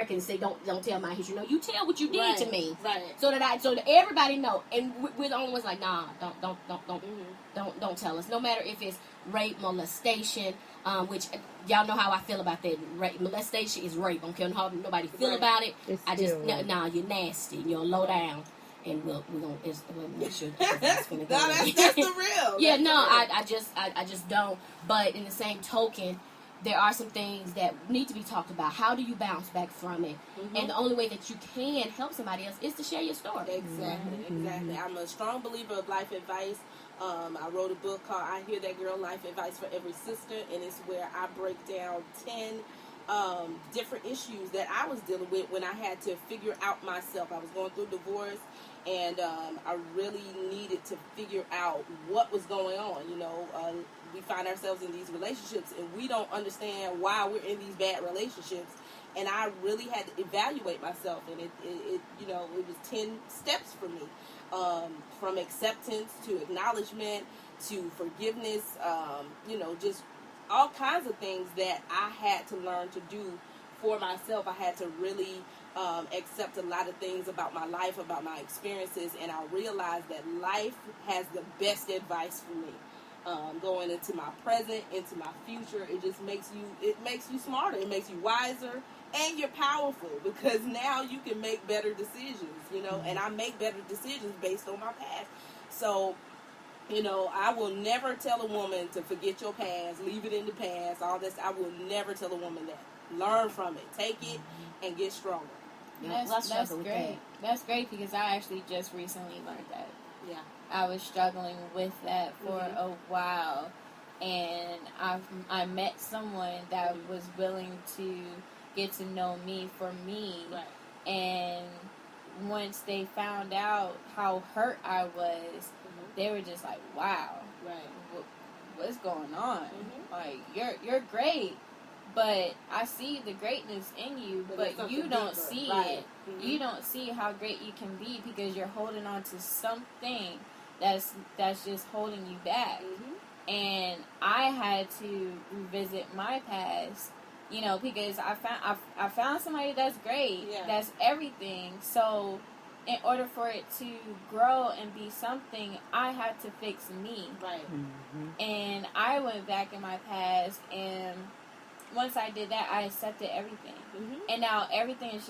Americans say don't tell my history. No, you tell what you did to me, right? So that everybody know. And we're the only ones like, nah, don't tell us. No matter if it's rape, molestation, which y'all know how I feel about that. Rape, molestation is rape. I don't care how nobody feel about it. Nah, you're nasty. You're low down. And we'll make sure that's going to go. That's the real. Yeah, I just don't. But in the same token, there are some things that need to be talked about. How do you bounce back from it? Mm-hmm. And the only way that you can help somebody else is to share your story. Exactly. I'm a strong believer of life advice. I wrote a book called I Hear That Girl, Life Advice for Every Sister, and it's where I break down 10 different issues that I was dealing with when I had to figure out myself. I was going through divorce, and I really needed to figure out what was going on. We find ourselves in these relationships, and we don't understand why we're in these bad relationships. And I really had to evaluate myself, and it was 10 steps for me, from acceptance to acknowledgement to forgiveness, just all kinds of things that I had to learn to do for myself. I had to really accept a lot of things about my life, about my experiences, and I realized that life has the best advice for me. Going into my present, into my future, it makes you smarter, it makes you wiser, and you're powerful, because now you can make better decisions, and I make better decisions based on my past. So, I will never tell a woman to forget your past, leave it in the past, all this. I will never tell a woman that. Learn from it, take it, and get stronger. That's great. That's great, because I actually just recently learned that. Yeah. I was struggling with that for a while, and I met someone that was willing to get to know me for me, right. And once they found out how hurt I was, they were just like, "Wow, right? What's going on? Like, you're great." But I see the greatness in you, but you don't see it. You don't see how great you can be, because you're holding on to something that's just holding you back. And I had to revisit my past, because I found somebody that's great, that's everything. So in order for it to grow and be something, I had to fix me. Right. And I went back in my past, and once I did that, I accepted everything. And now everything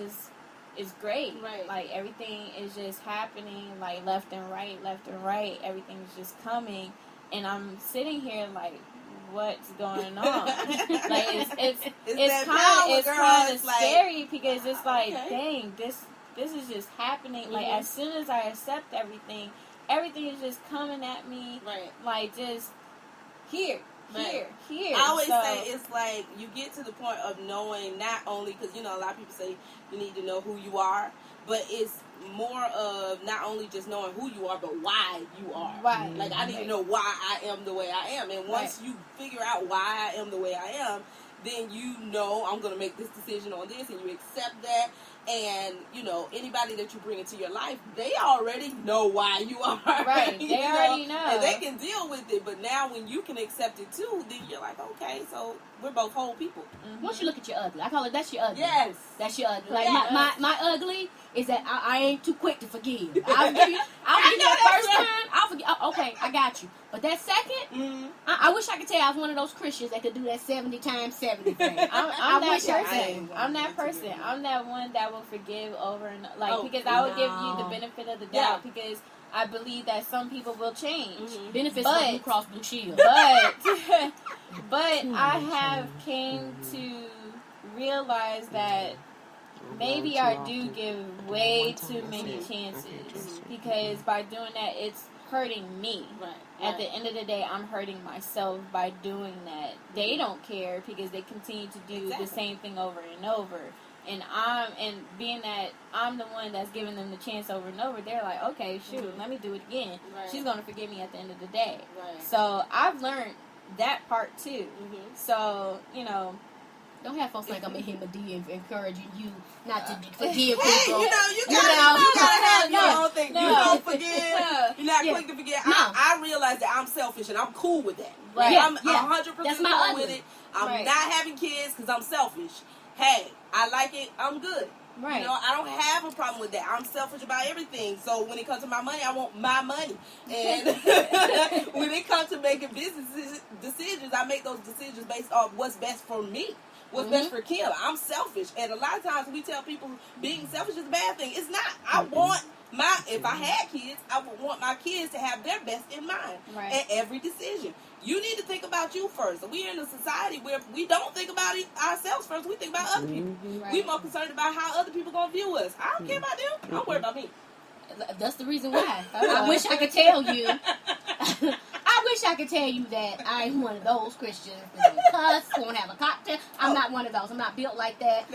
is great. Right. Like, everything is just happening, like, left and right. Everything's just coming. And I'm sitting here like, what's going on? Like, it's kind of scary, because it's like, dang, this is just happening. Like, as soon as I accept everything is just coming at me. Right. Like, just here. Right. Here. I always say it's like you get to the point of knowing, not only, because a lot of people say you need to know who you are, but it's more of not only just knowing who you are, but why you are. Right. Like, I need to know why I am the way I am, and once you figure out why I am the way I am, then I'm going to make this decision on this, and you accept that. And, anybody that you bring into your life, they already know why you are. Right. They already know. And they can deal with it. But now when you can accept it too, then you're like, okay, so we're both whole people. Once you look at your ugly, I call it, that's your ugly. Yes. That's your ugly. Like, my ugly is that I ain't too quick to forgive. I'll give you the first time. I'll forgive. Okay, I got you. But that second, I wish I could tell you I was one of those Christians that could do that 70 times 70 thing. I'm that person. I'm that one that will forgive over and because I will give you the benefit of the doubt, because I believe that some people will change. Benefits of Blue Cross Blue Shield. But I have came to realize that maybe I do give way too many chances, because by doing that, it's hurting me. Right. At the end of the day, I'm hurting myself by doing that. They don't care, because they continue to do the same thing over and over. And being that I'm the one that's giving them the chance over and over, they're like, okay, shoot, let me do it again. Right. She's going to forgive me at the end of the day. Right. So I've learned that part too. So, don't have folks like I'm in here encouraging you not to forgive people. You gotta have your own thing. You don't forgive. You're not quick to forget. I realize that I'm selfish, and I'm cool with that. Right. I'm 100% That's my cool with it. I'm not having kids because I'm selfish. hey, I like it, I'm good. Right. You know, I don't have a problem with that. I'm selfish about everything. So when it comes to my money, I want my money. And when it comes to making business decisions, I make those decisions based off what's best for me. What's best for Kim. I'm selfish. And a lot of times we tell people being selfish is a bad thing. It's not. I want if I had kids, I would want my kids to have their best in mind at every decision. You need to think about you first. We're in a society where we don't think about ourselves first. We think about other people. Right. We're more concerned about how other people going to view us. I don't care about them. I'm worried about me. That's the reason why. I wish I could tell you. I wish I could tell you that I'm one of those Christians that won't cuss, won't have a cocktail. I'm not one of those. I'm not built like that.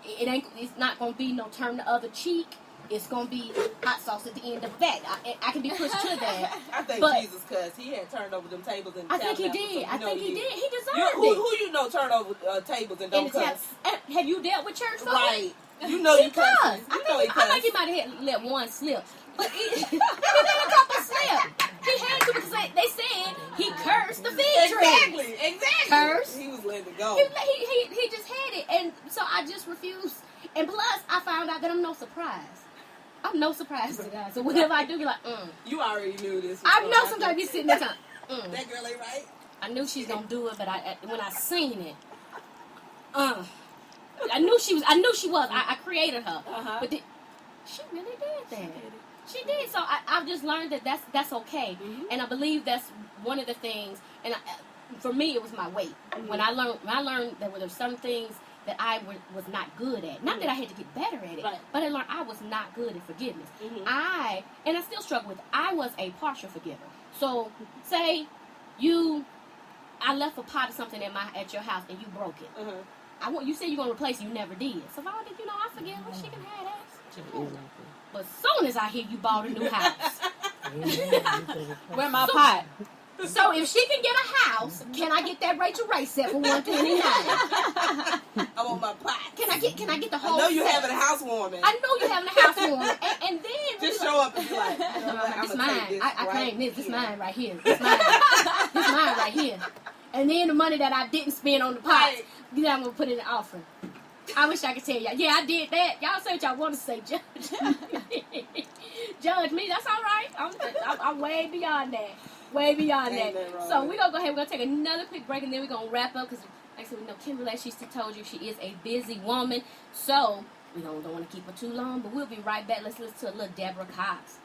It's not gonna be no turn the other cheek. It's gonna be hot sauce at the end of that. I can be pushed to that. I think Jesus cussed. He had turned over them tables and I think he did. I think he did. He deserved who, it. Who you know turn over tables and don't cuss? Have you dealt with church folks? Right. You know he you cuss. I think he might have let one slip. But he let a couple slip. He had to because they said he cursed the fig tree. Exactly. Curse. He was letting it go. He just had it. And so I just refused. And plus, I found out that I'm no surprise. I'm no surprise to guys. So whenever I do, be like, You already knew this. I know sometimes be sitting there time. That girl ain't right. I knew she's gonna do it, but when I seen it, I knew she was. I created her, but she really did that. She did. So I've just learned that that's okay, and I believe that's one of the things. And for me, it was my weight. When I learned that there were some things that I was not good at. Not that I had to get better at it, but I learned I was not good at forgiveness. I still struggle with it. I was a partial forgiver. So say I left a pot of something at your house and you broke it. You said you're gonna replace it, you never did. So if I did, I forgive her. She can have that. But as soon as I hear you bought a new house, where my pot? So if she can get a house, can I get that Rachel Ray set for $129? I want my pot. Can I get the whole? I know you set? having a housewarming. I know you having a housewarming, and then just show up and be like, "This mine. I claim this. This mine right here. This mine. This mine right here." And then the money that I didn't spend on the pot, I'm gonna put it in the offering. I wish I could tell y'all. Yeah, I did that. Y'all say what y'all want to say, judge. Judge me. That's all right. I'm way beyond that. Way beyond that. So we're going to go ahead. We're going to take another quick break, and then we're going to wrap up. Because, like I said, we know Kimberly, she told you she is a busy woman. So we don't want to keep her too long. But we'll be right back. Let's listen to a little Deborah Cox.